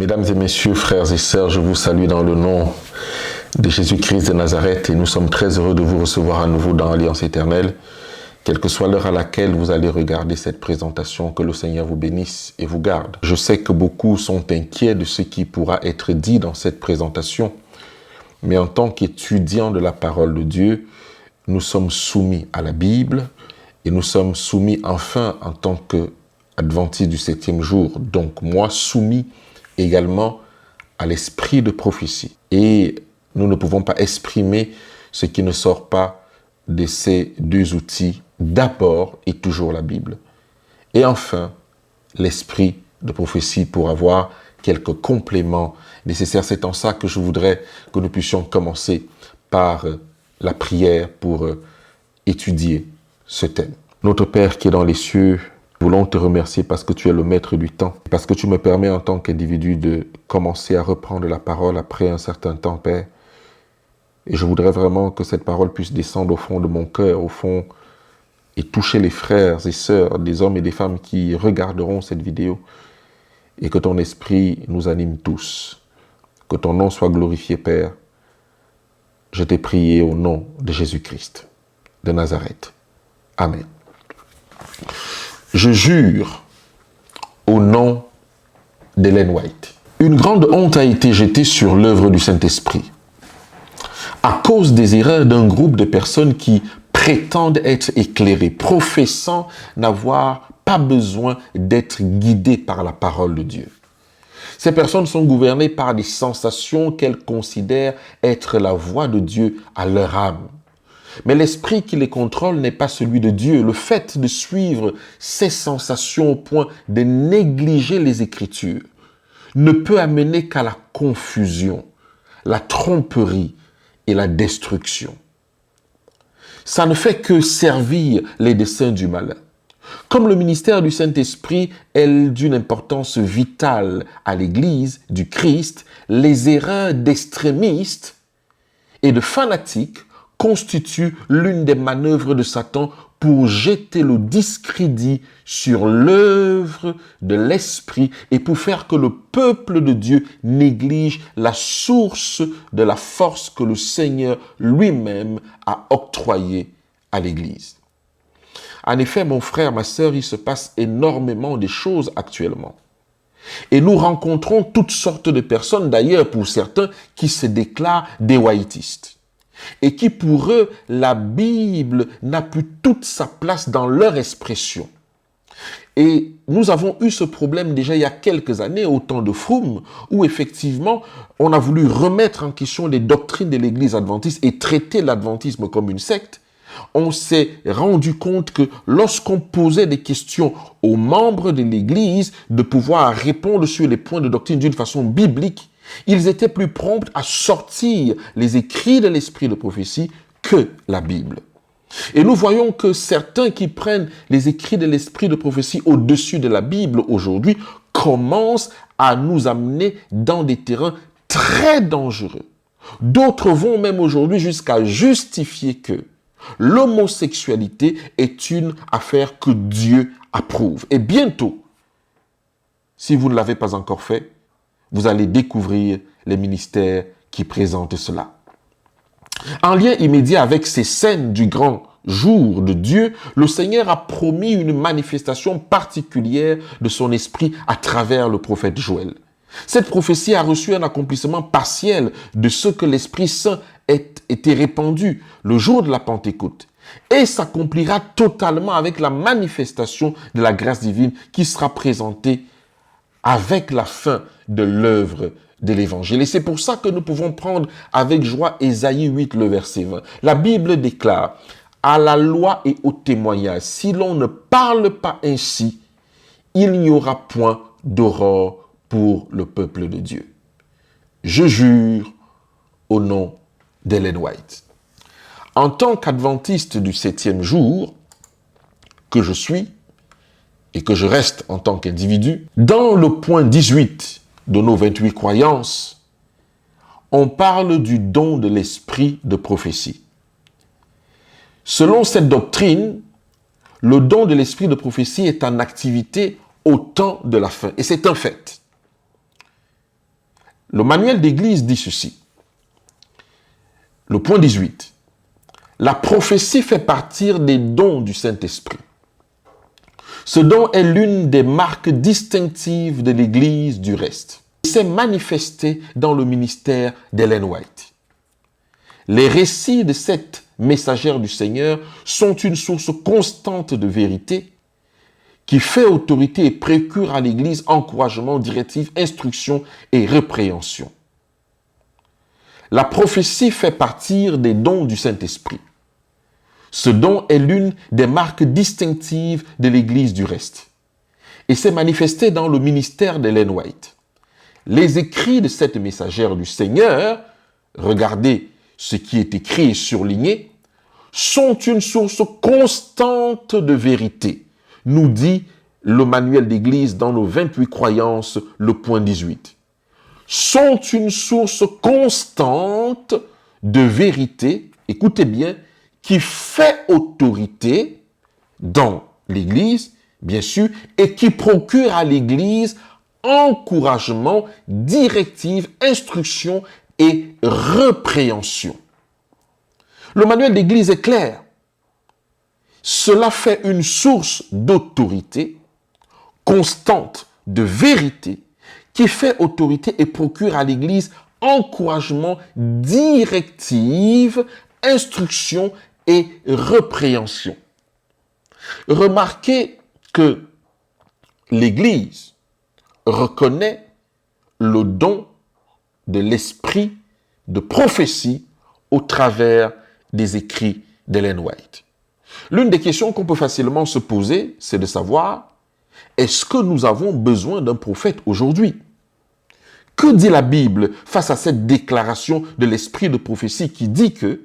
Mesdames et messieurs, frères et sœurs, je vous salue dans le nom de Jésus-Christ de Nazareth et nous sommes très heureux de vous recevoir à nouveau dans l'Alliance éternelle. Quelle que soit l'heure à laquelle vous allez regarder cette présentation, que le Seigneur vous bénisse et vous garde. Je sais que beaucoup sont inquiets de ce qui pourra être dit dans cette présentation, mais en tant qu'étudiants de la parole de Dieu, nous sommes soumis à la Bible et nous sommes soumis enfin en tant qu'adventistes du 7e jour. Donc moi, soumis également à l'esprit de prophétie. Et nous ne pouvons pas exprimer ce qui ne sort pas de ces deux outils, d'abord et toujours la Bible. Et enfin, l'esprit de prophétie pour avoir quelques compléments nécessaires. C'est en ça que je voudrais que nous puissions commencer par la prière pour étudier ce thème. Notre Père qui est dans les cieux, nous voulons te remercier parce que tu es le maître du temps, parce que tu me permets en tant qu'individu de commencer à reprendre la parole après un certain temps, Père. Et je voudrais vraiment que cette parole puisse descendre au fond de mon cœur, au fond, et toucher les frères et sœurs, des hommes et des femmes qui regarderont cette vidéo. Et que ton esprit nous anime tous. Que ton nom soit glorifié, Père. Je t'ai prié au nom de Jésus-Christ de Nazareth. Amen. Je jure au nom d'Ellen White. Une grande honte a été jetée sur l'œuvre du Saint-Esprit à cause des erreurs d'un groupe de personnes qui prétendent être éclairées, professant n'avoir pas besoin d'être guidées par la parole de Dieu. Ces personnes sont gouvernées par des sensations qu'elles considèrent être la voix de Dieu à leur âme. Mais l'esprit qui les contrôle n'est pas celui de Dieu. Le fait de suivre ces sensations au point de négliger les Écritures ne peut amener qu'à la confusion, la tromperie et la destruction. Ça ne fait que servir les desseins du malin. Comme le ministère du Saint-Esprit est d'une importance vitale à l'Église du Christ, les erreurs d'extrémistes et de fanatiques constitue l'une des manœuvres de Satan pour jeter le discrédit sur l'œuvre de l'Esprit et pour faire que le peuple de Dieu néglige la source de la force que le Seigneur lui-même a octroyée à l'Église. En effet, mon frère, ma sœur, il se passe énormément de choses actuellement. Et nous rencontrons toutes sortes de personnes, d'ailleurs pour certains, qui se déclarent des whiteistes. Et qui pour eux, la Bible n'a plus toute sa place dans leur expression. Et nous avons eu ce problème déjà il y a quelques années, au temps de Fromm, où effectivement, on a voulu remettre en question les doctrines de l'Église adventiste et traiter l'adventisme comme une secte. On s'est rendu compte que lorsqu'on posait des questions aux membres de l'Église, de pouvoir répondre sur les points de doctrine d'une façon biblique, ils étaient plus prompts à sortir les écrits de l'esprit de prophétie que la Bible. Et nous voyons que certains qui prennent les écrits de l'esprit de prophétie au-dessus de la Bible aujourd'hui commencent à nous amener dans des terrains très dangereux. D'autres vont même aujourd'hui jusqu'à justifier que l'homosexualité est une affaire que Dieu approuve. Et bientôt, si vous ne l'avez pas encore fait, vous allez découvrir les ministères qui présentent cela. En lien immédiat avec ces scènes du grand jour de Dieu, le Seigneur a promis une manifestation particulière de son esprit à travers le prophète Joël. Cette prophétie a reçu un accomplissement partiel de ce que l'Esprit Saint était répandu le jour de la Pentecôte et s'accomplira totalement avec la manifestation de la grâce divine qui sera présentée avec la fin de l'œuvre de l'Évangile. Et c'est pour ça que nous pouvons prendre avec joie Ésaïe 8, le verset 20. La Bible déclare, « À la loi et au témoignage, si l'on ne parle pas ainsi, il n'y aura point d'aurore pour le peuple de Dieu. » Je jure au nom d'Ellen White. En tant qu'adventiste du 7e jour, que je suis, et que je reste en tant qu'individu, dans le point 18 de nos 28 croyances, on parle du don de l'esprit de prophétie. Selon cette doctrine, le don de l'esprit de prophétie est en activité au temps de la fin. Et c'est un fait. Le manuel d'église dit ceci. Le point 18. La prophétie fait partie des dons du Saint-Esprit. Ce don est l'une des marques distinctives de l'Église du reste. Il s'est manifesté dans le ministère d'Ellen White. Les récits de cette messagère du Seigneur sont une source constante de vérité qui fait autorité et procure à l'Église encouragement, directive, instruction et répréhension. La prophétie fait partie des dons du Saint-Esprit. Ce don est l'une des marques distinctives de l'Église du reste et s'est manifesté dans le ministère d'Ellen White. Les écrits de cette messagère du Seigneur, regardez ce qui est écrit et surligné, sont une source constante de vérité, nous dit le manuel d'église dans nos 28 croyances, le point 18. Sont une source constante de vérité, écoutez bien, qui fait autorité dans l'Église, bien sûr, et qui procure à l'Église encouragement, directive, instruction et répréhension. Le manuel d'Église est clair. Cela fait une source d'autorité constante, de vérité, qui fait autorité et procure à l'Église encouragement, directive, instruction et répréhension. Remarquez que l'Église reconnaît le don de l'esprit de prophétie au travers des écrits d'Ellen White. L'une des questions qu'on peut facilement se poser, c'est de savoir, est-ce que nous avons besoin d'un prophète aujourd'hui? Que dit la Bible face à cette déclaration de l'esprit de prophétie qui dit que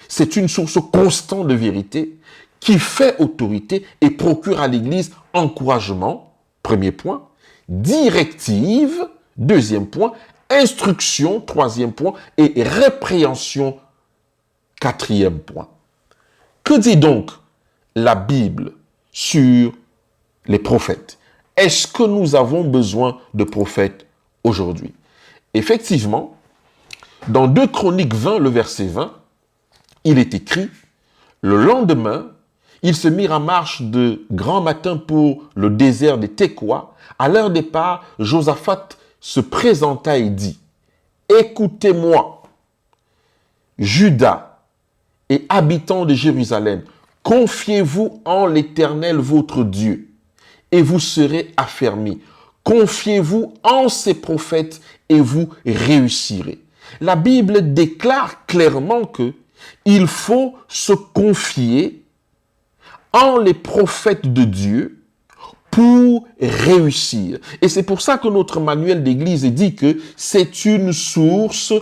c'est une source constante de vérité qui fait autorité et procure à l'Église encouragement, premier point, directive, deuxième point, instruction, troisième point, et répréhension, quatrième point. Que dit donc la Bible sur les prophètes? Est-ce que nous avons besoin de prophètes aujourd'hui? Effectivement, dans 2 Chroniques 20, le verset 20, il est écrit, le lendemain, ils se mirent en marche de grand matin pour le désert des Tekoa. À leur départ, Josaphat se présenta et dit, écoutez-moi, Juda et habitants de Jérusalem, confiez-vous en l'Éternel votre Dieu et vous serez affermis. Confiez-vous en ses prophètes et vous réussirez. La Bible déclare clairement que il faut se confier en les prophètes de Dieu pour réussir. Et c'est pour ça que notre manuel d'église dit que c'est une source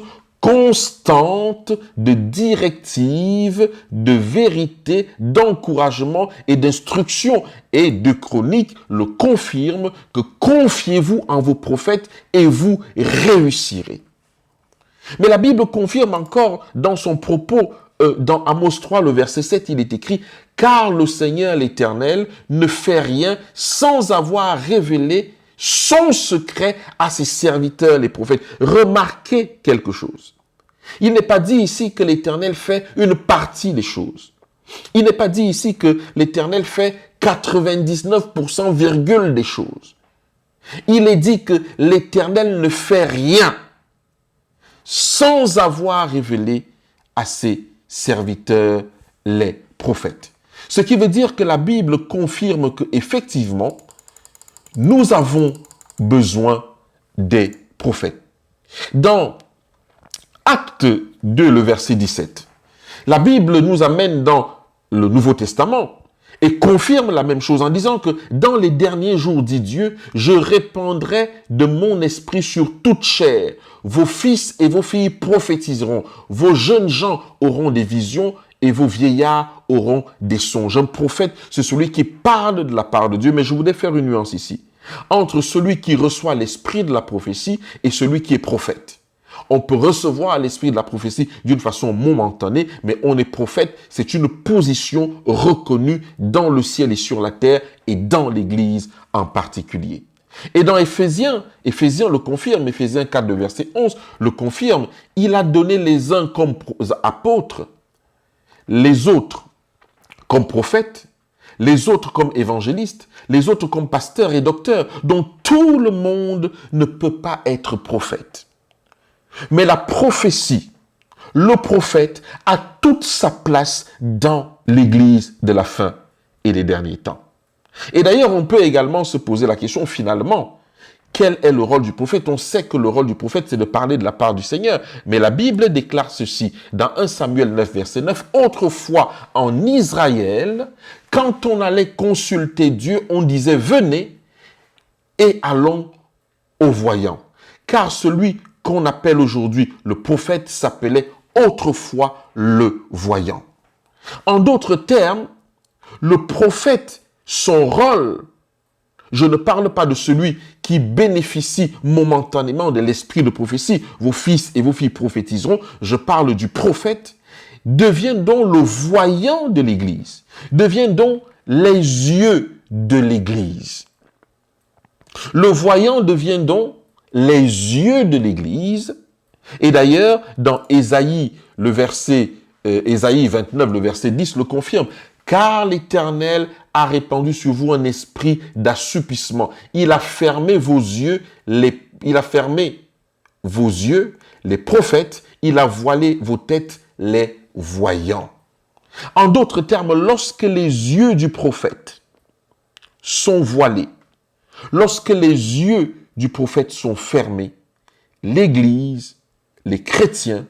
constante de directives, de vérité, d'encouragement et d'instruction. Et 2 Chroniques le confirme que confiez-vous en vos prophètes et vous réussirez. Mais la Bible confirme encore dans son propos, dans Amos 3, le verset 7, il est écrit « Car le Seigneur l'Éternel ne fait rien sans avoir révélé son secret à ses serviteurs, les prophètes. » Remarquez quelque chose. Il n'est pas dit ici que l'Éternel fait une partie des choses. Il n'est pas dit ici que l'Éternel fait 99% virgule des choses. Il est dit que l'Éternel ne fait rien sans avoir révélé à ses serviteurs les prophètes. Ce qui veut dire que la Bible confirme qu'effectivement, nous avons besoin des prophètes. Dans Acte 2, le verset 17, la Bible nous amène dans le Nouveau Testament et confirme la même chose en disant que dans les derniers jours, dit Dieu, je répandrai de mon esprit sur toute chair. Vos fils et vos filles prophétiseront. Vos jeunes gens auront des visions et vos vieillards auront des songes. Un prophète, c'est celui qui parle de la part de Dieu. Mais je voudrais faire une nuance ici entre celui qui reçoit l'esprit de la prophétie et celui qui est prophète. On peut recevoir l'esprit de la prophétie d'une façon momentanée, mais on est prophète, c'est une position reconnue dans le ciel et sur la terre et dans l'Église en particulier. Et dans Éphésiens le confirme, Éphésiens 4, de verset 11, le confirme, il a donné les uns comme apôtres, les autres comme prophètes, les autres comme évangélistes, les autres comme pasteurs et docteurs, dont tout le monde ne peut pas être prophète. Mais la prophétie, le prophète a toute sa place dans l'Église de la fin et des derniers temps. Et d'ailleurs, on peut également se poser la question, finalement, quel est le rôle du prophète? On sait que le rôle du prophète, c'est de parler de la part du Seigneur. Mais la Bible déclare ceci dans 1 Samuel 9, verset 9. Autrefois, en Israël, quand on allait consulter Dieu, on disait, venez et allons au voyant. Car celui qu'on appelle aujourd'hui le prophète s'appelait autrefois le voyant. En d'autres termes, le prophète, son rôle, je ne parle pas de celui qui bénéficie momentanément de l'esprit de prophétie. Vos fils et vos filles prophétiseront. Je parle du prophète. Devient donc le voyant de l'Église. Devient donc les yeux de l'Église. Le voyant devient donc les yeux de l'Église. Et d'ailleurs, dans Ésaïe, Ésaïe 29, le verset 10, le confirme. Car l'Éternel a répandu sur vous un esprit d'assoupissement. Il a fermé vos yeux, les prophètes, il a voilé vos têtes, les voyants. En d'autres termes, lorsque les yeux du prophète sont voilés, lorsque les yeux du prophète sont fermés, l'Église, les chrétiens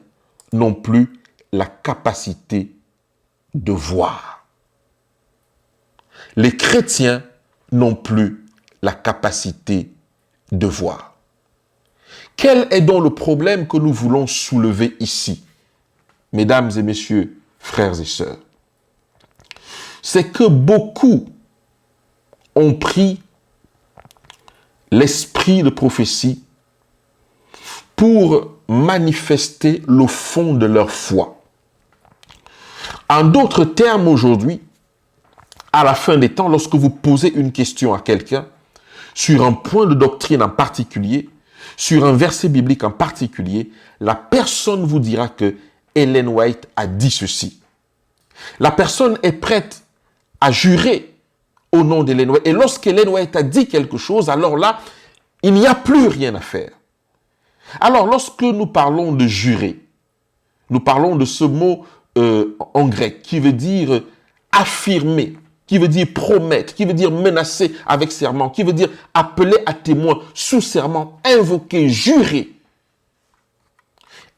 n'ont plus la capacité de voir. Les chrétiens n'ont plus la capacité de voir. Quel est donc le problème que nous voulons soulever ici, mesdames et messieurs, frères et sœurs? C'est que beaucoup ont pris l'esprit de prophétie pour manifester le fond de leur foi. En d'autres termes, aujourd'hui, à la fin des temps, lorsque vous posez une question à quelqu'un sur un point de doctrine en particulier, sur un verset biblique en particulier, la personne vous dira que Ellen White a dit ceci. La personne est prête à jurer au nom d'Ellen White. Et lorsqu'Ellen White a dit quelque chose, alors là, il n'y a plus rien à faire. Alors, lorsque nous parlons de jurer, nous parlons de ce mot en grec qui veut dire affirmer, qui veut dire promettre, qui veut dire menacer avec serment, qui veut dire appeler à témoin, sous serment, invoquer, jurer.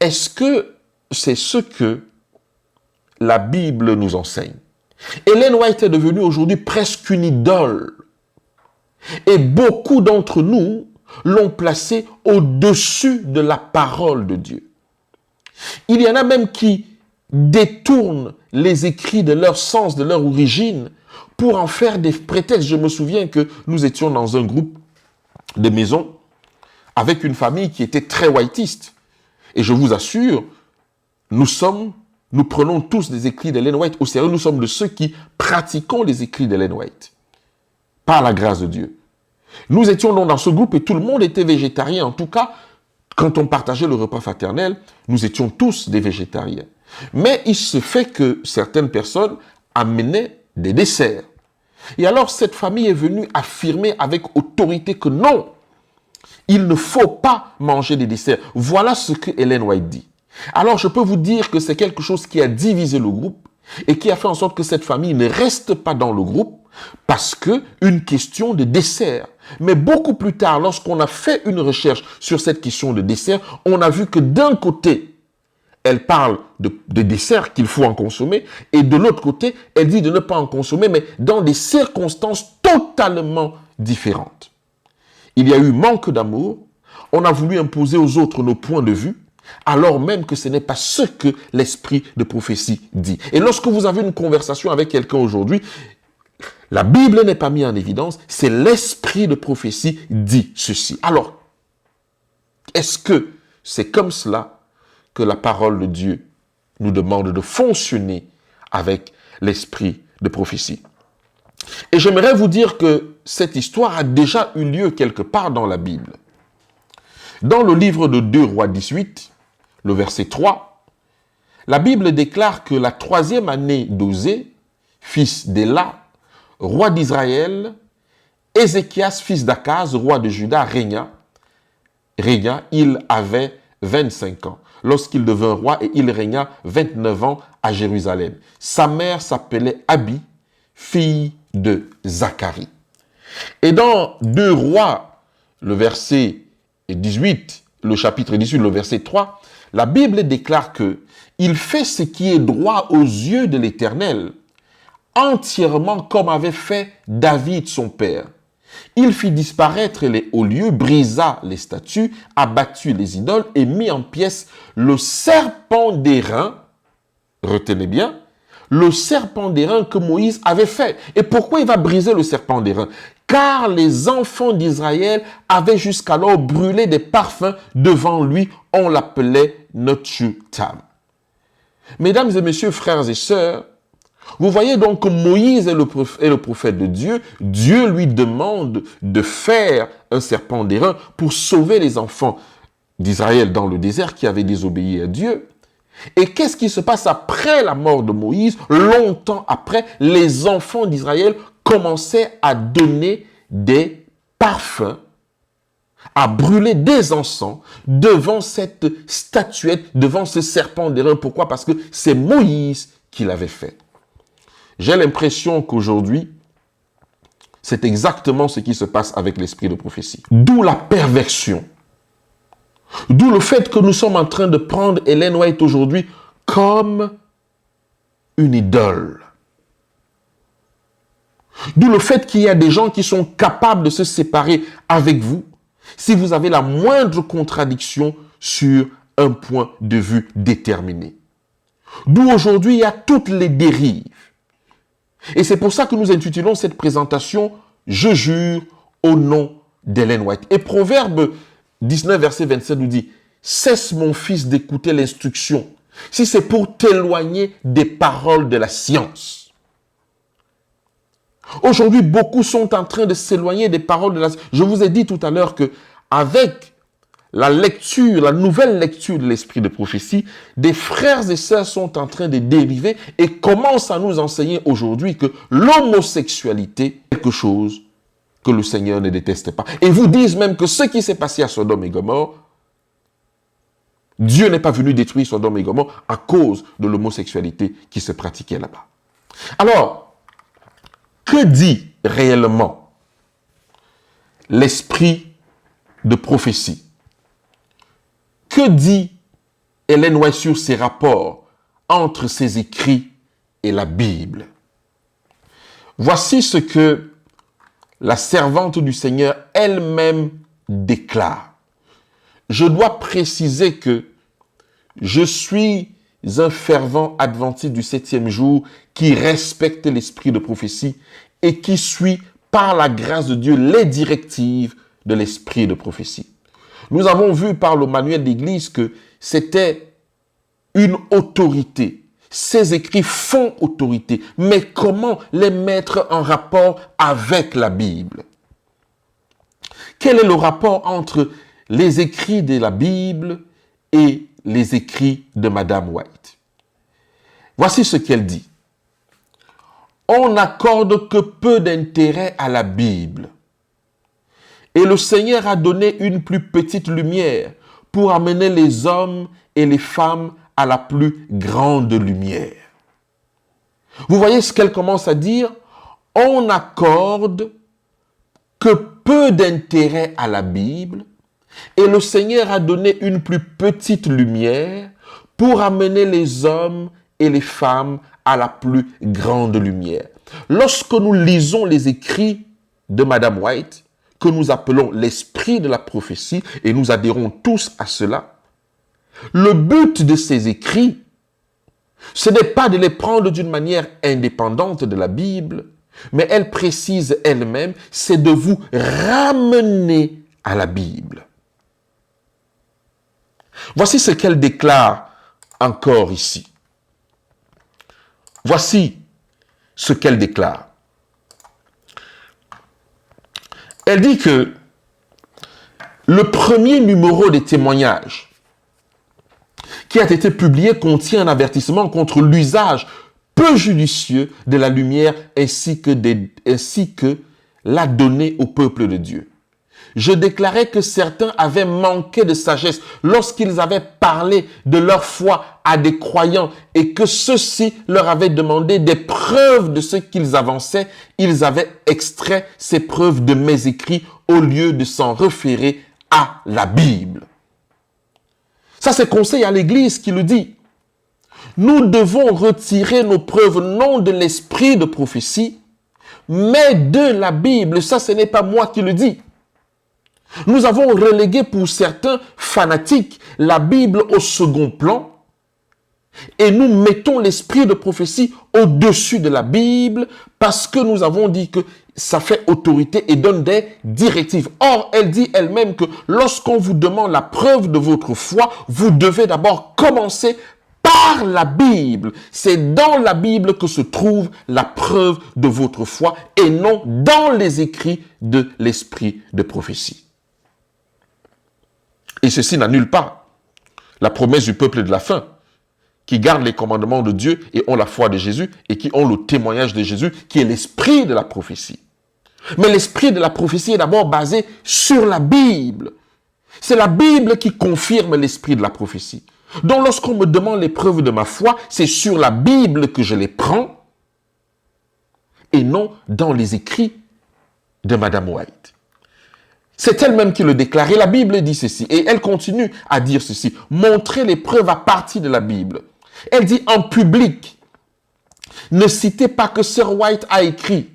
Est-ce que c'est ce que la Bible nous enseigne? Ellen White est devenue aujourd'hui presque une idole. Et beaucoup d'entre nous l'ont placée au-dessus de la parole de Dieu. Il y en a même qui détournent les écrits de leur sens, de leur origine, pour en faire des prétextes. Je me souviens que nous étions dans un groupe de maisons avec une famille qui était très whiteiste. Et je vous assure, nous prenons tous les écrits d'Ellen White au sérieux. Nous sommes de ceux qui pratiquons les écrits d'Ellen White, par la grâce de Dieu. Nous étions donc dans ce groupe et tout le monde était végétarien. En tout cas, quand on partageait le repas fraternel, nous étions tous des végétariens. Mais il se fait que certaines personnes amenaient des desserts. Et alors cette famille est venue affirmer avec autorité que non, il ne faut pas manger des desserts. Voilà ce que Ellen White dit. Alors je peux vous dire que c'est quelque chose qui a divisé le groupe et qui a fait en sorte que cette famille ne reste pas dans le groupe parce que une question de dessert. Mais beaucoup plus tard, lorsqu'on a fait une recherche sur cette question de dessert, on a vu que d'un côté, elle parle de desserts qu'il faut en consommer et de l'autre côté, elle dit de ne pas en consommer, mais dans des circonstances totalement différentes. Il y a eu manque d'amour, on a voulu imposer aux autres nos points de vue, alors même que ce n'est pas ce que l'esprit de prophétie dit. Et lorsque vous avez une conversation avec quelqu'un aujourd'hui, la Bible n'est pas mise en évidence, c'est l'esprit de prophétie dit ceci. Alors, est-ce que c'est comme cela que la parole de Dieu nous demande de fonctionner avec l'esprit de prophétie? Et j'aimerais vous dire que cette histoire a déjà eu lieu quelque part dans la Bible. Dans le livre de 2 Rois 18, le verset 3, la Bible déclare que la 3e année d'Osée, fils d'Éla, roi d'Israël, Ézéchias, fils d'Akaz, roi de Juda, régna. Il avait 25 ans lorsqu'il devint roi et il régna 29 ans à Jérusalem. Sa mère s'appelait Abi, fille de Zacharie. Et dans 2 Rois, le verset 18, le chapitre 18, le verset 3, la Bible déclare que il fait ce qui est droit aux yeux de l'Éternel, entièrement comme avait fait David son père. Il fit disparaître les hauts lieux, brisa les statues, abattit les idoles et mit en pièces le serpent d'airain. Retenez bien, le serpent d'airain que Moïse avait fait. Et pourquoi il va briser le serpent d'airain? Car les enfants d'Israël avaient jusqu'alors brûlé des parfums devant lui. On l'appelait Notchutam. Mesdames et messieurs, frères et sœurs, vous voyez donc que Moïse est le prophète de Dieu. Dieu lui demande de faire un serpent d'airain pour sauver les enfants d'Israël dans le désert qui avaient désobéi à Dieu. Et qu'est-ce qui se passe après la mort de Moïse? Longtemps après, les enfants d'Israël commençaient à donner des parfums, à brûler des encens devant cette statuette, devant ce serpent d'airain. Pourquoi? Parce que c'est Moïse qui l'avait fait. J'ai l'impression qu'aujourd'hui, c'est exactement ce qui se passe avec l'esprit de prophétie. D'où la perversion. D'où le fait que nous sommes en train de prendre Ellen White aujourd'hui comme une idole. D'où le fait qu'il y a des gens qui sont capables de se séparer avec vous si vous avez la moindre contradiction sur un point de vue déterminé. D'où aujourd'hui il y a toutes les dérives. Et c'est pour ça que nous intitulons cette présentation « Je jure au nom d'Ellen White ». Et Proverbe 19, verset 27 nous dit « Cesse mon fils d'écouter l'instruction, si c'est pour t'éloigner des paroles de la science. » Aujourd'hui, beaucoup sont en train de s'éloigner des paroles de la science. Je vous ai dit tout à l'heure que avec la lecture, la nouvelle lecture de l'esprit de prophétie, des frères et sœurs sont en train de dériver et commencent à nous enseigner aujourd'hui que l'homosexualité est quelque chose que le Seigneur ne déteste pas. Et vous disent même que ce qui s'est passé à Sodome et Gomorrhe, Dieu n'est pas venu détruire Sodome et Gomorrhe à cause de l'homosexualité qui se pratiquait là-bas. Alors, que dit réellement l'esprit de prophétie? Que dit Ellen White sur ses rapports entre ses écrits et la Bible? Voici ce que la servante du Seigneur elle-même déclare. Je dois préciser que je suis un fervent adventiste du 7e jour qui respecte l'esprit de prophétie et qui suit par la grâce de Dieu les directives de l'esprit de prophétie. Nous avons vu par le manuel d'église que c'était une autorité. Ces écrits font autorité. Mais comment les mettre en rapport avec la Bible? Quel est le rapport entre les écrits de la Bible et les écrits de Madame White? Voici ce qu'elle dit. On n'accorde que peu d'intérêt à la Bible. Et le Seigneur a donné une plus petite lumière pour amener les hommes et les femmes à la plus grande lumière. Vous voyez ce qu'elle commence à dire? On n'accorde que peu d'intérêt à la Bible et le Seigneur a donné une plus petite lumière pour amener les hommes et les femmes à la plus grande lumière. Lorsque nous lisons les écrits de Madame White, que nous appelons l'esprit de la prophétie, et nous adhérons tous à cela, le but de ces écrits, ce n'est pas de les prendre d'une manière indépendante de la Bible, mais elle précise elle-même, c'est de vous ramener à la Bible. Voici ce qu'elle déclare encore ici. Voici ce qu'elle déclare. Elle dit que le premier numéro des témoignages qui a été publié contient un avertissement contre l'usage peu judicieux de la lumière ainsi que la donnée au peuple de Dieu. Je déclarais que certains avaient manqué de sagesse lorsqu'ils avaient parlé de leur foi à des croyants et que ceux-ci leur avaient demandé des preuves de ce qu'ils avançaient. Ils avaient extrait ces preuves de mes écrits au lieu de s'en référer à la Bible. Ça, c'est conseil à l'Église qui le dit. Nous devons retirer nos preuves non de l'esprit de prophétie, mais de la Bible. Ça, ce n'est pas moi qui le dis. Nous avons relégué pour certains fanatiques la Bible au second plan et nous mettons l'esprit de prophétie au-dessus de la Bible parce que nous avons dit que ça fait autorité et donne des directives. Or, elle dit elle-même que lorsqu'on vous demande la preuve de votre foi, vous devez d'abord commencer par la Bible. C'est dans la Bible que se trouve la preuve de votre foi et non dans les écrits de l'esprit de prophétie. Et ceci n'annule pas la promesse du peuple de la fin, qui garde les commandements de Dieu et ont la foi de Jésus et qui ont le témoignage de Jésus, qui est l'esprit de la prophétie. Mais l'esprit de la prophétie est d'abord basé sur la Bible. C'est la Bible qui confirme l'esprit de la prophétie. Donc lorsqu'on me demande les preuves de ma foi, c'est sur la Bible que je les prends et non dans les écrits de Madame White. C'est elle-même qui le déclare. Et la Bible dit ceci. Et elle continue à dire ceci. Montrez les preuves à partir de la Bible. Elle dit en public, ne citez pas que Sir White a écrit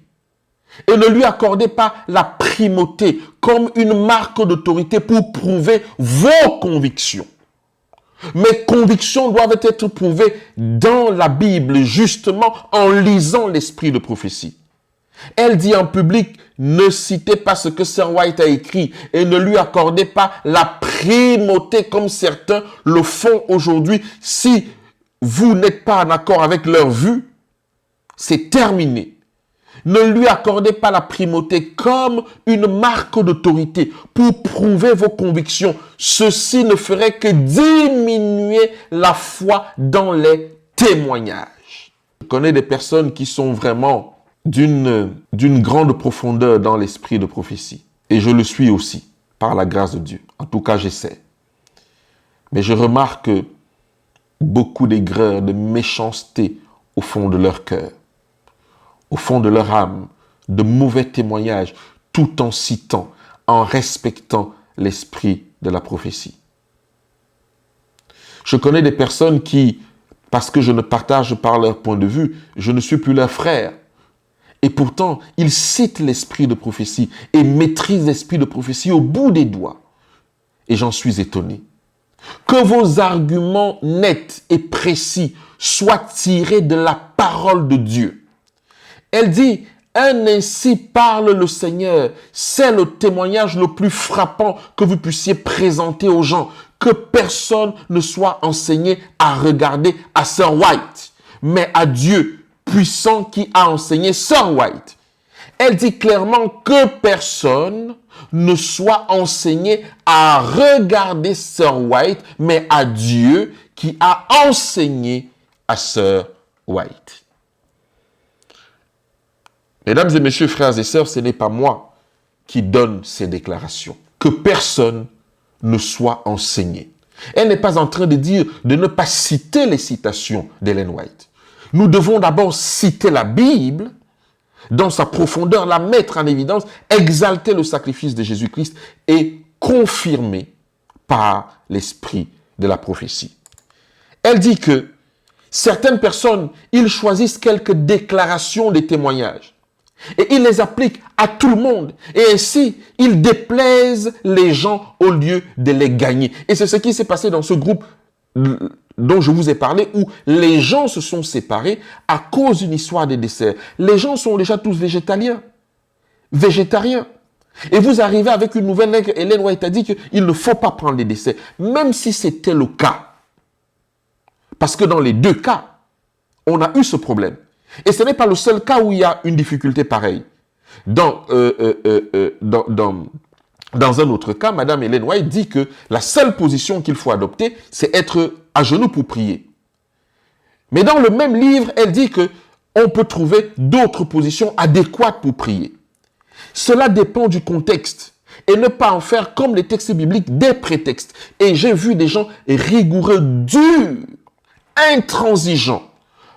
et ne lui accordez pas la primauté comme une marque d'autorité pour prouver vos convictions. Mes convictions doivent être prouvées dans la Bible, justement en lisant l'esprit de prophétie. Elle dit en public, ne citez pas ce que Sir White a écrit et ne lui accordez pas la primauté comme certains le font aujourd'hui. Si vous n'êtes pas en accord avec leur vue, c'est terminé. Ne lui accordez pas la primauté comme une marque d'autorité pour prouver vos convictions. Ceci ne ferait que diminuer la foi dans les témoignages. Je connais des personnes qui sont vraiment d'une grande profondeur dans l'esprit de prophétie. Et je le suis aussi, par la grâce de Dieu. En tout cas, j'essaie. Mais je remarque beaucoup d'aigreur, de méchanceté au fond de leur cœur, au fond de leur âme, de mauvais témoignages, tout en citant, en respectant l'esprit de la prophétie. Je connais des personnes qui, parce que je ne partage pas leur point de vue, je ne suis plus leur frère. Et pourtant, ils citent l'esprit de prophétie et maîtrisent l'esprit de prophétie au bout des doigts. Et j'en suis étonné. Que vos arguments nets et précis soient tirés de la parole de Dieu. Elle dit, ainsi parle le Seigneur. C'est le témoignage le plus frappant que vous puissiez présenter aux gens. Que personne ne soit enseigné à regarder à Sir White, mais à Dieu puissant qui a enseigné Sir White. Elle dit clairement que personne ne soit enseigné à regarder Sir White, mais à Dieu qui a enseigné à Sir White. Mesdames et messieurs, frères et sœurs, ce n'est pas moi qui donne ces déclarations. Que personne ne soit enseigné. Elle n'est pas en train de dire de ne pas citer les citations d'Ellen White. Nous devons d'abord citer la Bible dans sa profondeur, la mettre en évidence, exalter le sacrifice de Jésus-Christ et confirmer par l'esprit de la prophétie. Elle dit que certaines personnes, ils choisissent quelques déclarations des témoignages et ils les appliquent à tout le monde. Et ainsi, ils déplaisent les gens au lieu de les gagner. Et c'est ce qui s'est passé dans ce groupe dont je vous ai parlé, où les gens se sont séparés à cause d'une histoire de dessert. Les gens sont déjà tous végétariens. Et vous arrivez avec une nouvelle règle. Ellen White a dit qu'il ne faut pas prendre les desserts, même si c'était le cas. Parce que dans les deux cas, on a eu ce problème. Et ce n'est pas le seul cas où il y a une difficulté pareille. Dans un autre cas, Madame Ellen White dit que la seule position qu'il faut adopter, c'est être à genoux pour prier. Mais dans le même livre, elle dit que on peut trouver d'autres positions adéquates pour prier. Cela dépend du contexte et ne pas en faire comme les textes bibliques des prétextes. Et j'ai vu des gens rigoureux, durs, intransigeants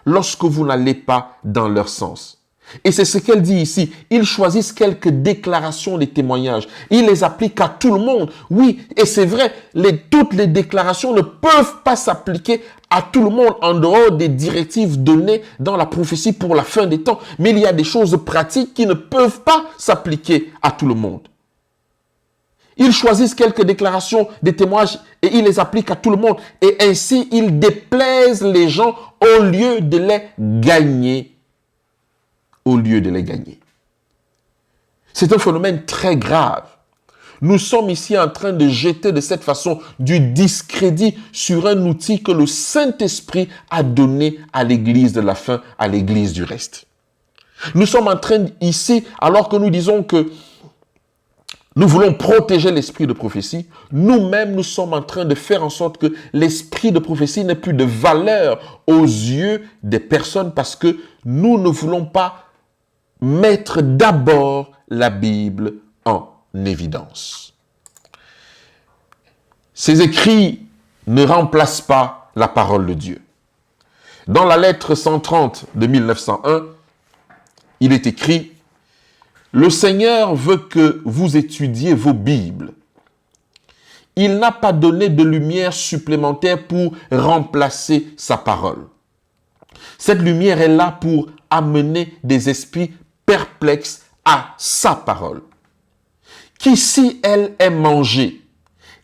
lorsque vous n'allez pas dans leur sens. Et c'est ce qu'elle dit ici. Ils choisissent quelques déclarations, des témoignages. Ils les appliquent à tout le monde. Oui, et c'est vrai, toutes les déclarations ne peuvent pas s'appliquer à tout le monde en dehors des directives données dans la prophétie pour la fin des temps. Mais il y a des choses pratiques qui ne peuvent pas s'appliquer à tout le monde. Ils choisissent quelques déclarations, des témoignages et ils les appliquent à tout le monde. Et ainsi, ils déplaisent les gens au lieu de les gagner. C'est un phénomène très grave. Nous sommes ici en train de jeter de cette façon du discrédit sur un outil que le Saint-Esprit a donné à l'Église de la fin, à l'Église du reste. Nous sommes en train ici, alors que nous disons que nous voulons protéger l'esprit de prophétie, nous-mêmes nous sommes en train de faire en sorte que l'esprit de prophétie n'ait plus de valeur aux yeux des personnes parce que nous ne voulons pas mettre d'abord la Bible en évidence. Ces écrits ne remplacent pas la parole de Dieu. Dans la lettre 130 de 1901, il est écrit « Le Seigneur veut que vous étudiez vos Bibles. Il n'a pas donné de lumière supplémentaire pour remplacer sa parole. Cette lumière est là pour amener des esprits perplexes à sa parole, qui, si elle est mangée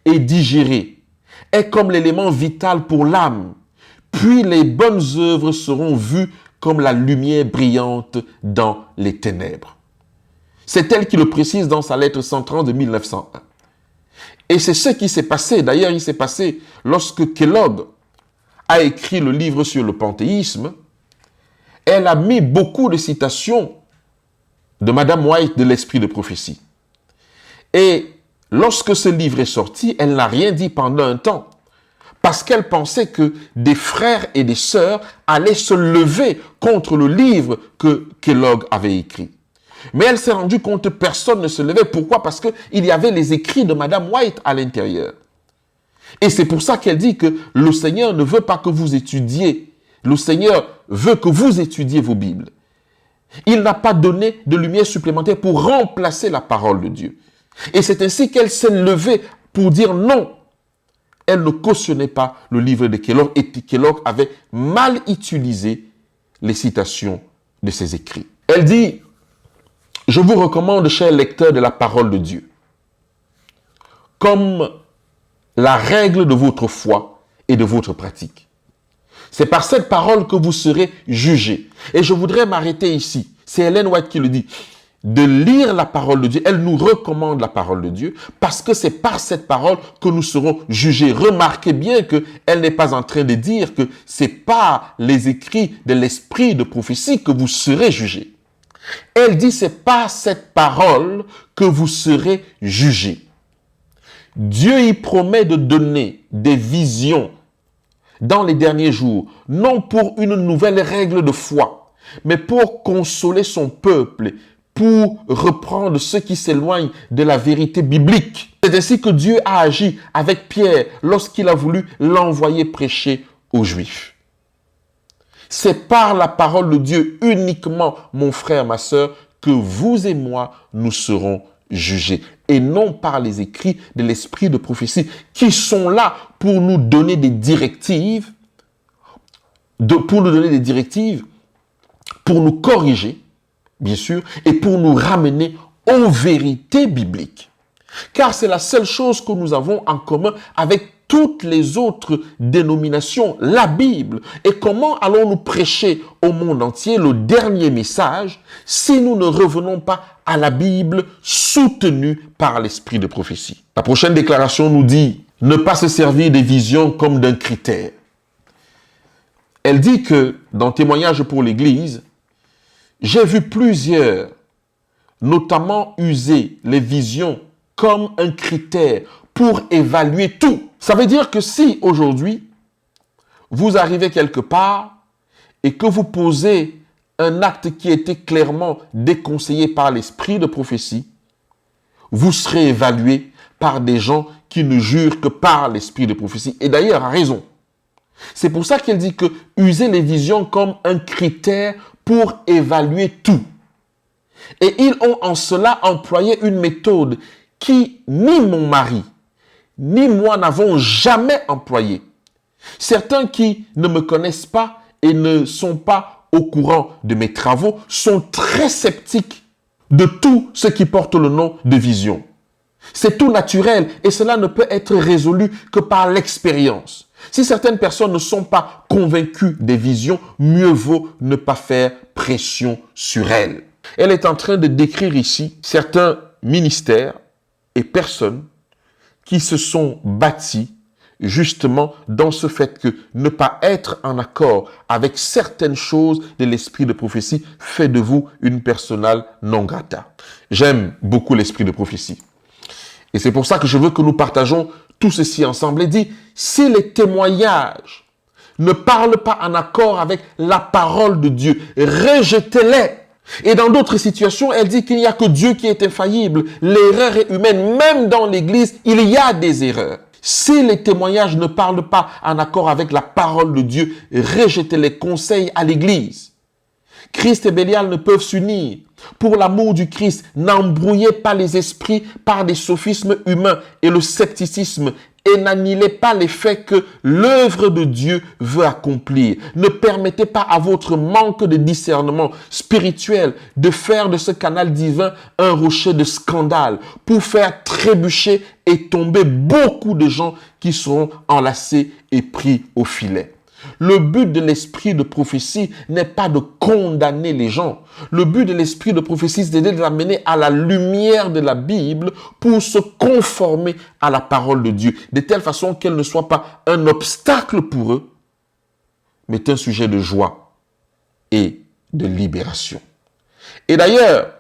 et digérée, est comme l'élément vital pour l'âme, puis les bonnes œuvres seront vues comme la lumière brillante dans les ténèbres. » C'est elle qui le précise dans sa lettre 130 de 1901. Et c'est ce qui s'est passé. D'ailleurs, il s'est passé lorsque Kellogg a écrit le livre sur le panthéisme. Elle a mis beaucoup de citations de Madame White de l'esprit de prophétie. Et lorsque ce livre est sorti, elle n'a rien dit pendant un temps. Parce qu'elle pensait que des frères et des sœurs allaient se lever contre le livre que Kellogg avait écrit. Mais elle s'est rendue compte que personne ne se levait. Pourquoi? Parce qu'il y avait les écrits de Madame White à l'intérieur. Et c'est pour ça qu'elle dit que le Seigneur ne veut pas que vous étudiez. Le Seigneur veut que vous étudiez vos Bibles. Il n'a pas donné de lumière supplémentaire pour remplacer la parole de Dieu. Et c'est ainsi qu'elle s'est levée pour dire non. Elle ne cautionnait pas le livre de Kellogg et Kellogg avait mal utilisé les citations de ses écrits. Elle dit, je vous recommande, chers lecteurs de la parole de Dieu, comme la règle de votre foi et de votre pratique. C'est par cette parole que vous serez jugés. Et je voudrais m'arrêter ici. C'est Ellen White qui le dit. De lire la parole de Dieu. Elle nous recommande la parole de Dieu parce que c'est par cette parole que nous serons jugés. Remarquez bien qu'elle n'est pas en train de dire que c'est par les écrits de l'esprit de prophétie que vous serez jugés. Elle dit c'est par cette parole que vous serez jugés. Dieu y promet de donner des visions dans les derniers jours, non pour une nouvelle règle de foi, mais pour consoler son peuple, pour reprendre ceux qui s'éloignent de la vérité biblique. C'est ainsi que Dieu a agi avec Pierre lorsqu'il a voulu l'envoyer prêcher aux Juifs. C'est par la parole de Dieu uniquement, mon frère, ma sœur, que vous et moi, nous serons jugés. Et non par les écrits de l'esprit de prophétie qui sont là pour nous donner des directives, pour nous corriger, bien sûr, et pour nous ramener aux vérités bibliques. Car c'est la seule chose que nous avons en commun avec toutes les autres dénominations, la Bible. Et comment allons-nous prêcher au monde entier le dernier message si nous ne revenons pas à la Bible soutenue par l'esprit de prophétie? La prochaine déclaration nous dit ne pas se servir des visions comme d'un critère. Elle dit que dans Témoignage pour l'Église, j'ai vu plusieurs notamment user les visions comme un critère pour évaluer tout. Ça veut dire que si aujourd'hui, vous arrivez quelque part et que vous posez un acte qui était clairement déconseillé par l'esprit de prophétie, vous serez évalué par des gens qui ne jurent que par l'esprit de prophétie. Et d'ailleurs, a raison. C'est pour ça qu'elle dit que user les visions comme un critère pour évaluer tout. Et ils ont en cela employé une méthode qui ni mon mari, ni moi n'avons jamais employée. Certains qui ne me connaissent pas et ne sont pas au courant de mes travaux sont très sceptiques de tout ce qui porte le nom de vision. C'est tout naturel et cela ne peut être résolu que par l'expérience. Si certaines personnes ne sont pas convaincues des visions, mieux vaut ne pas faire pression sur elles. Elle est en train de décrire ici certains ministères et personnes qui se sont bâtis justement dans ce fait que ne pas être en accord avec certaines choses de l'esprit de prophétie fait de vous une persona non grata. J'aime beaucoup l'esprit de prophétie. Et c'est pour ça que je veux que nous partageons tout ceci ensemble. Il dit, si les témoignages ne parlent pas en accord avec la parole de Dieu, rejetez-les. Et dans d'autres situations, elle dit qu'il n'y a que Dieu qui est infaillible. L'erreur est humaine. Même dans l'Église, il y a des erreurs. Si les témoignages ne parlent pas en accord avec la parole de Dieu, rejetez les conseils à l'Église. Christ et Bélial ne peuvent s'unir. Pour l'amour du Christ, n'embrouillez pas les esprits par des sophismes humains et le scepticisme et n'annulez pas les faits que l'œuvre de Dieu veut accomplir. Ne permettez pas à votre manque de discernement spirituel de faire de ce canal divin un rocher de scandale pour faire trébucher et tomber beaucoup de gens qui seront enlacés et pris au filet. Le but de l'esprit de prophétie n'est pas de condamner les gens. Le but de l'esprit de prophétie, c'est de les amener à la lumière de la Bible pour se conformer à la parole de Dieu, de telle façon qu'elle ne soit pas un obstacle pour eux, mais un sujet de joie et de libération. Et d'ailleurs,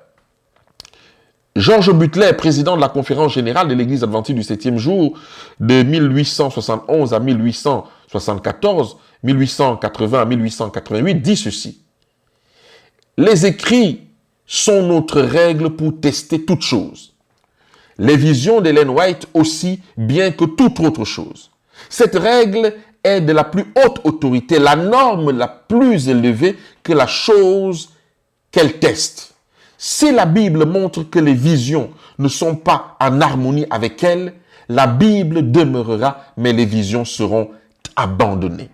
George Butler, président de la conférence générale de l'Église adventiste du 7e jour de 1871 à 1874, 1880 à 1888, dit ceci. Les écrits sont notre règle pour tester toute chose. Les visions d'Ellen White aussi, bien que toute autre chose. Cette règle est de la plus haute autorité, la norme la plus élevée que la chose qu'elle teste. Si la Bible montre que les visions ne sont pas en harmonie avec elle, la Bible demeurera, mais les visions seront abandonnées.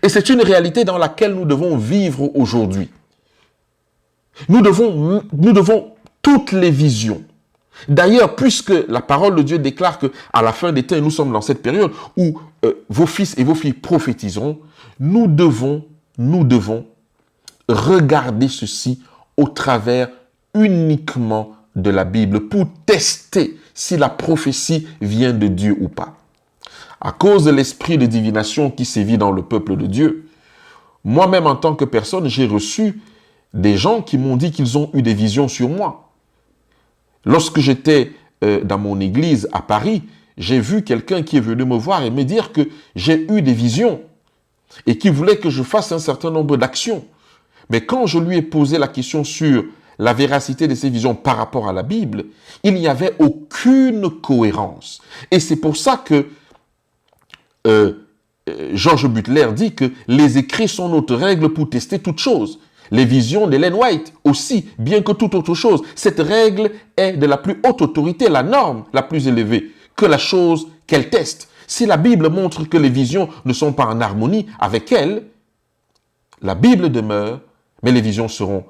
Et c'est une réalité dans laquelle nous devons vivre aujourd'hui. Nous devons toutes les visions. D'ailleurs, puisque la parole de Dieu déclare qu'à la fin des temps, nous sommes dans cette période où vos fils et vos filles prophétiseront, nous devons regarder ceci au travers uniquement de la Bible pour tester si la prophétie vient de Dieu ou pas. À cause de l'esprit de divination qui sévit dans le peuple de Dieu, moi-même en tant que personne, j'ai reçu des gens qui m'ont dit qu'ils ont eu des visions sur moi. Lorsque j'étais dans mon église à Paris, j'ai vu quelqu'un qui est venu me voir et me dire que j'ai eu des visions et qui voulait que je fasse un certain nombre d'actions. Mais quand je lui ai posé la question sur la véracité de ces visions par rapport à la Bible, il n'y avait aucune cohérence. Et c'est pour ça que George Butler dit que les écrits sont notre règle pour tester toute chose. Les visions d'Ellen White aussi, bien que toute autre chose. Cette règle est de la plus haute autorité, la norme la plus élevée que la chose qu'elle teste. Si la Bible montre que les visions ne sont pas en harmonie avec elle, la Bible demeure, mais les visions seront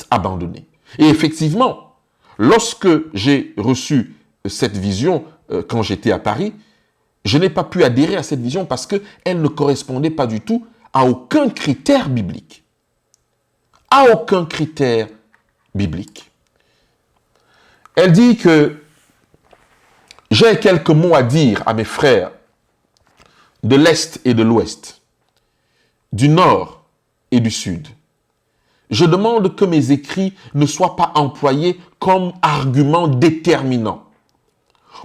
abandonnées. Et effectivement, lorsque j'ai reçu cette vision quand j'étais à Paris, je n'ai pas pu adhérer à cette vision parce qu'elle ne correspondait pas du tout à aucun critère biblique. À aucun critère biblique. Elle dit que j'ai quelques mots à dire à mes frères de l'Est et de l'Ouest, du Nord et du Sud. Je demande que mes écrits ne soient pas employés comme argument déterminant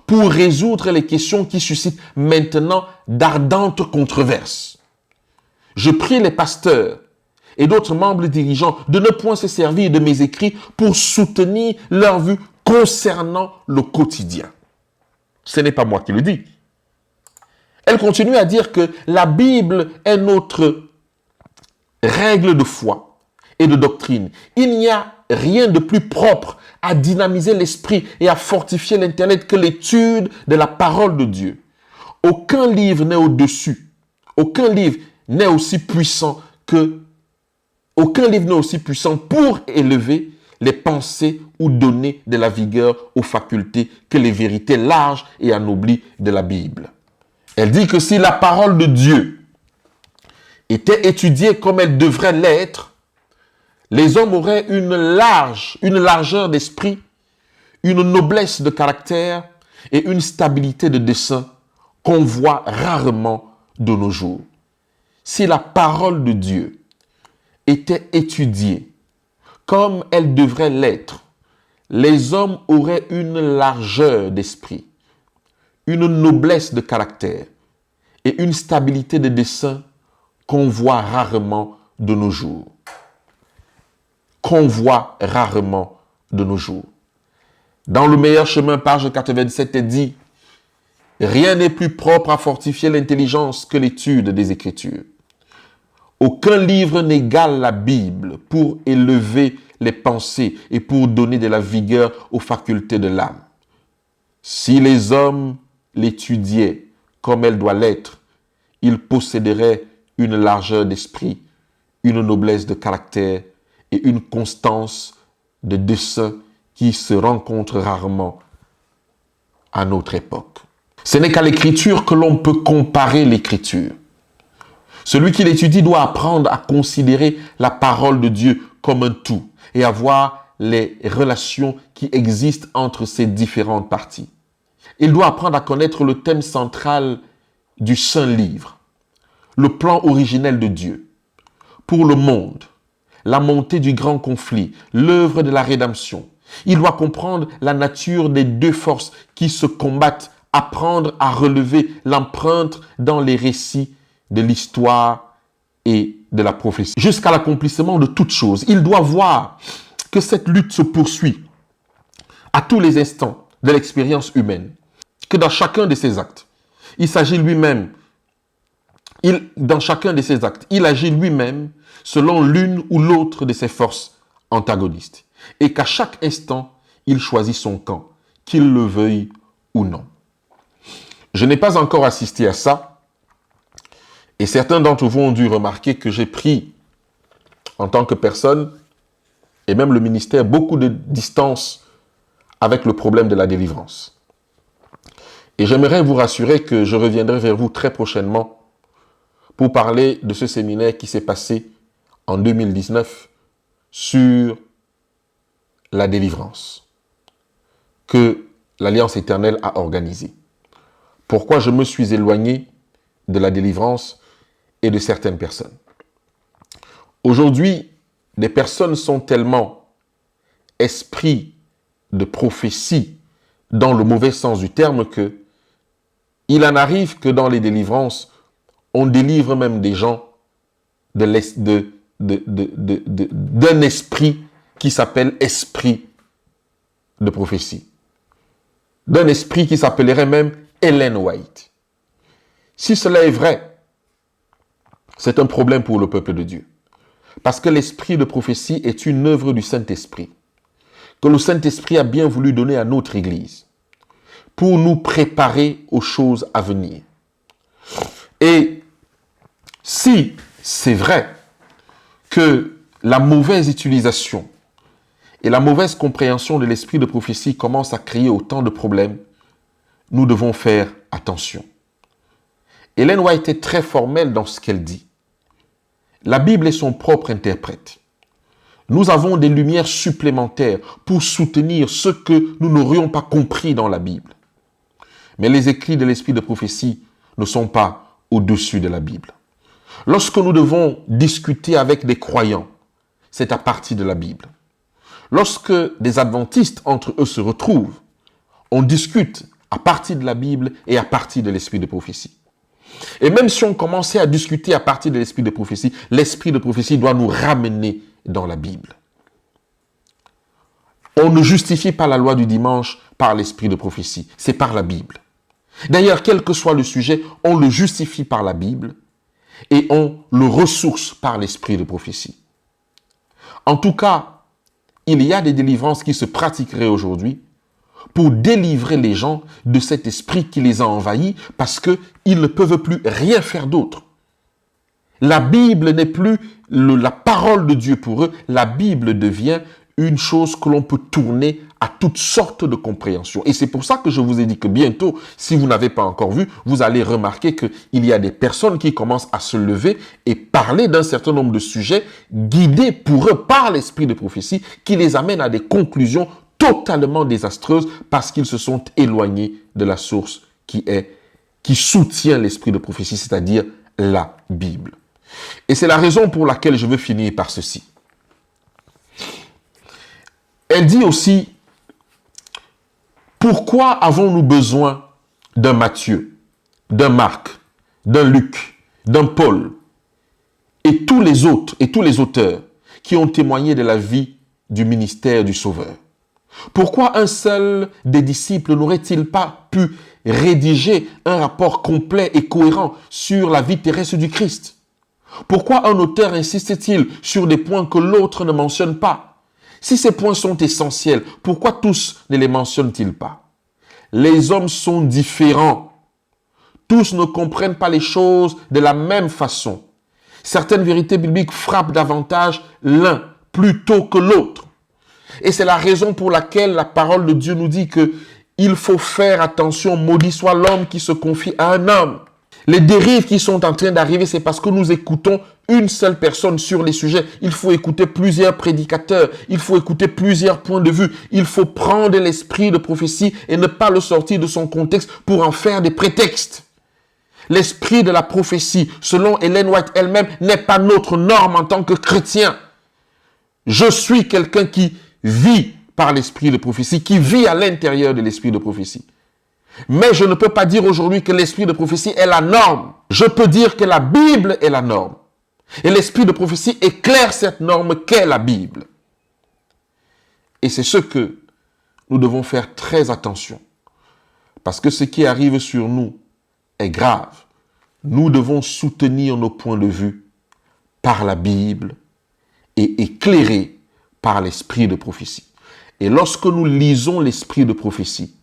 pour résoudre les questions qui suscitent maintenant d'ardentes controverses. Je prie les pasteurs et d'autres membres dirigeants de ne point se servir de mes écrits pour soutenir leur vue concernant le quotidien. Ce n'est pas moi qui le dis. Elle continue à dire que la Bible est notre règle de foi et de doctrine. Il n'y a rien de plus propre à dynamiser l'esprit et à fortifier l'intellect que l'étude de la parole de Dieu. Aucun livre n'est au-dessus. Aucun livre n'est aussi puissant pour élever les pensées ou donner de la vigueur aux facultés que les vérités larges et anoblies de la Bible. Elle dit que si la parole de Dieu était étudiée comme elle devrait l'être, les hommes auraient une largeur d'esprit, une noblesse de caractère et une stabilité de dessein qu'on voit rarement de nos jours. Si la parole de Dieu était étudiée comme elle devrait l'être, les hommes auraient une largeur d'esprit, une noblesse de caractère et une stabilité de dessein qu'on voit rarement de nos jours. Dans le meilleur chemin, page 87, est dit « Rien n'est plus propre à fortifier l'intelligence que l'étude des Écritures. Aucun livre n'égale la Bible pour élever les pensées et pour donner de la vigueur aux facultés de l'âme. Si les hommes l'étudiaient comme elle doit l'être, ils posséderaient une largeur d'esprit, une noblesse de caractère et une constance de dessein qui se rencontrent rarement à notre époque. Ce n'est qu'à l'écriture que l'on peut comparer l'écriture. Celui qui l'étudie doit apprendre à considérer la parole de Dieu comme un tout et à voir les relations qui existent entre ces différentes parties. Il doit apprendre à connaître le thème central du Saint Livre, le plan originel de Dieu pour le monde, la montée du grand conflit, l'œuvre de la rédemption. Il doit comprendre la nature des deux forces qui se combattent, apprendre à relever l'empreinte dans les récits de l'histoire et de la prophétie, jusqu'à l'accomplissement de toutes choses. Il doit voir que cette lutte se poursuit à tous les instants de l'expérience humaine, que dans chacun de ses actes, il agit lui-même selon l'une ou l'autre de ses forces antagonistes, et qu'à chaque instant, il choisit son camp, qu'il le veuille ou non. Je n'ai pas encore assisté à ça, et certains d'entre vous ont dû remarquer que j'ai pris, en tant que personne, et même le ministère, beaucoup de distance avec le problème de la délivrance. Et j'aimerais vous rassurer que je reviendrai vers vous très prochainement pour parler de ce séminaire qui s'est passé en 2019 sur la délivrance que l'Alliance éternelle a organisée. Pourquoi je me suis éloigné de la délivrance et de certaines personnes. Aujourd'hui, des personnes sont tellement esprits de prophétie dans le mauvais sens du terme que il en arrive que dans les délivrances, on délivre même des gens d'un esprit qui s'appelle esprit de prophétie. D'un esprit qui s'appellerait même Ellen White. Si cela est vrai, c'est un problème pour le peuple de Dieu. Parce que l'esprit de prophétie est une œuvre du Saint-Esprit, que le Saint-Esprit a bien voulu donner à notre Église, pour nous préparer aux choses à venir. Et si c'est vrai que la mauvaise utilisation et la mauvaise compréhension de l'esprit de prophétie commencent à créer autant de problèmes, nous devons faire attention. Ellen White est très formelle dans ce qu'elle dit. La Bible est son propre interprète. Nous avons des lumières supplémentaires pour soutenir ce que nous n'aurions pas compris dans la Bible. Mais les écrits de l'esprit de prophétie ne sont pas au-dessus de la Bible. Lorsque nous devons discuter avec des croyants c'est à partir de la Bible. Lorsque des adventistes entre eux se retrouvent, on discute à partir de la Bible et à partir de l'esprit de prophétie. Et même si on commençait à discuter à partir de l'esprit de prophétie doit nous ramener dans la Bible. On ne justifie pas la loi du dimanche par l'esprit de prophétie, c'est par la Bible. D'ailleurs, quel que soit le sujet, on le justifie par la Bible et on le ressource par l'esprit de prophétie. En tout cas, il y a des délivrances qui se pratiqueraient aujourd'hui pour délivrer les gens de cet esprit qui les a envahis parce qu'ils ne peuvent plus rien faire d'autre. La Bible n'est plus la parole de Dieu pour eux. La Bible devient une chose que l'on peut tourner à toutes sortes de compréhensions. Et c'est pour ça que je vous ai dit que bientôt, si vous n'avez pas encore vu, vous allez remarquer qu'il y a des personnes qui commencent à se lever et parler d'un certain nombre de sujets guidés pour eux par l'esprit de prophétie qui les amène à des conclusions totalement désastreuses parce qu'ils se sont éloignés de la source qui soutient l'esprit de prophétie, c'est-à-dire la Bible. Et c'est la raison pour laquelle je veux finir par ceci. Elle dit aussi, pourquoi avons-nous besoin d'un Matthieu, d'un Marc, d'un Luc, d'un Paul et tous les autres et tous les auteurs qui ont témoigné de la vie du ministère du Sauveur? Pourquoi un seul des disciples n'aurait-il pas pu rédiger un rapport complet et cohérent sur la vie terrestre du Christ? Pourquoi un auteur insiste-t-il sur des points que l'autre ne mentionne pas? Si ces points sont essentiels, pourquoi tous ne les mentionnent-ils pas? Les hommes sont différents. Tous ne comprennent pas les choses de la même façon. Certaines vérités bibliques frappent davantage l'un plutôt que l'autre. Et c'est la raison pour laquelle la parole de Dieu nous dit que il faut faire attention, maudit soit l'homme qui se confie à un homme. Les dérives qui sont en train d'arriver, c'est parce que nous écoutons une seule personne sur les sujets. Il faut écouter plusieurs prédicateurs, il faut écouter plusieurs points de vue. Il faut prendre l'esprit de prophétie et ne pas le sortir de son contexte pour en faire des prétextes. L'esprit de la prophétie, selon Ellen White elle-même, n'est pas notre norme en tant que chrétien. Je suis quelqu'un qui vit par l'esprit de prophétie, qui vit à l'intérieur de l'esprit de prophétie. Mais je ne peux pas dire aujourd'hui que l'esprit de prophétie est la norme. Je peux dire que la Bible est la norme. Et l'esprit de prophétie éclaire cette norme qu'est la Bible. Et c'est ce que nous devons faire très attention. Parce que ce qui arrive sur nous est grave. Nous devons soutenir nos points de vue par la Bible et éclairés par l'esprit de prophétie. Et lorsque nous lisons l'esprit de prophétie,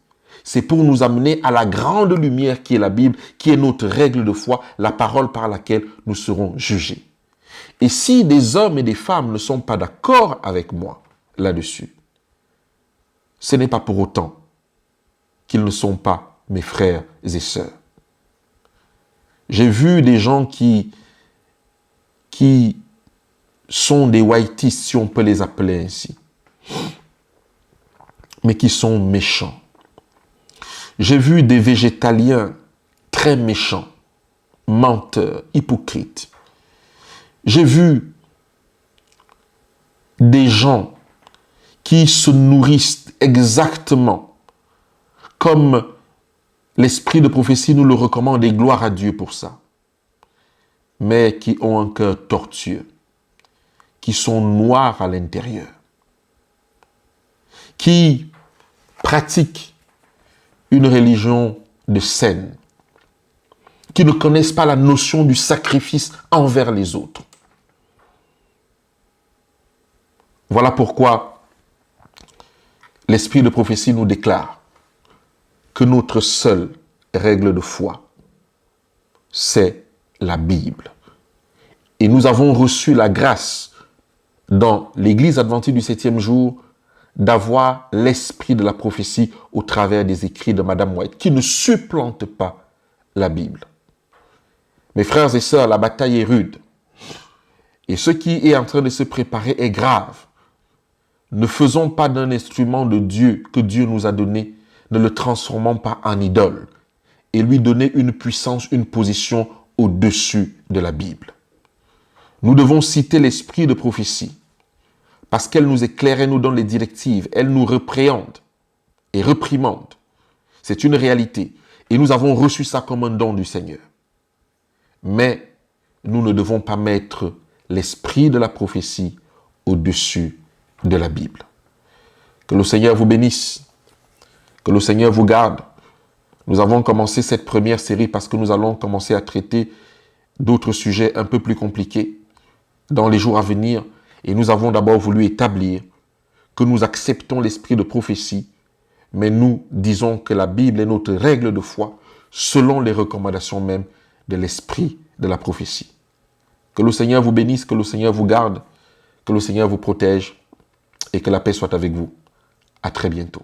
c'est pour nous amener à la grande lumière qui est la Bible, qui est notre règle de foi, la parole par laquelle nous serons jugés. Et si des hommes et des femmes ne sont pas d'accord avec moi là-dessus, ce n'est pas pour autant qu'ils ne sont pas mes frères et sœurs. J'ai vu des gens qui sont des whiteistes, si on peut les appeler ainsi, mais qui sont méchants. J'ai vu des végétaliens très méchants, menteurs, hypocrites. J'ai vu des gens qui se nourrissent exactement comme l'esprit de prophétie nous le recommande et gloire à Dieu pour ça, mais qui ont un cœur tortueux, qui sont noirs à l'intérieur, qui pratiquent une religion de scène, qui ne connaissent pas la notion du sacrifice envers les autres. Voilà pourquoi l'esprit de prophétie nous déclare que notre seule règle de foi, c'est la Bible. Et nous avons reçu la grâce dans l'Église adventiste du 7e jour d'avoir l'esprit de la prophétie au travers des écrits de Madame White, qui ne supplante pas la Bible. Mes frères et sœurs, la bataille est rude. Et ce qui est en train de se préparer est grave. Ne faisons pas d'un instrument de Dieu que Dieu nous a donné, ne le transformons pas en idole et lui donner une puissance, une position au-dessus de la Bible. Nous devons citer l'esprit de prophétie parce qu'elle nous éclaire, elle nous donne les directives, elle nous répréhende et réprimande. C'est une réalité. Et nous avons reçu ça comme un don du Seigneur. Mais nous ne devons pas mettre l'esprit de la prophétie au-dessus de la Bible. Que le Seigneur vous bénisse. Que le Seigneur vous garde. Nous avons commencé cette première série parce que nous allons commencer à traiter d'autres sujets un peu plus compliqués dans les jours à venir. Et nous avons d'abord voulu établir que nous acceptons l'esprit de prophétie, mais nous disons que la Bible est notre règle de foi selon les recommandations même de l'esprit de la prophétie. Que le Seigneur vous bénisse, que le Seigneur vous garde, que le Seigneur vous protège et que la paix soit avec vous. À très bientôt.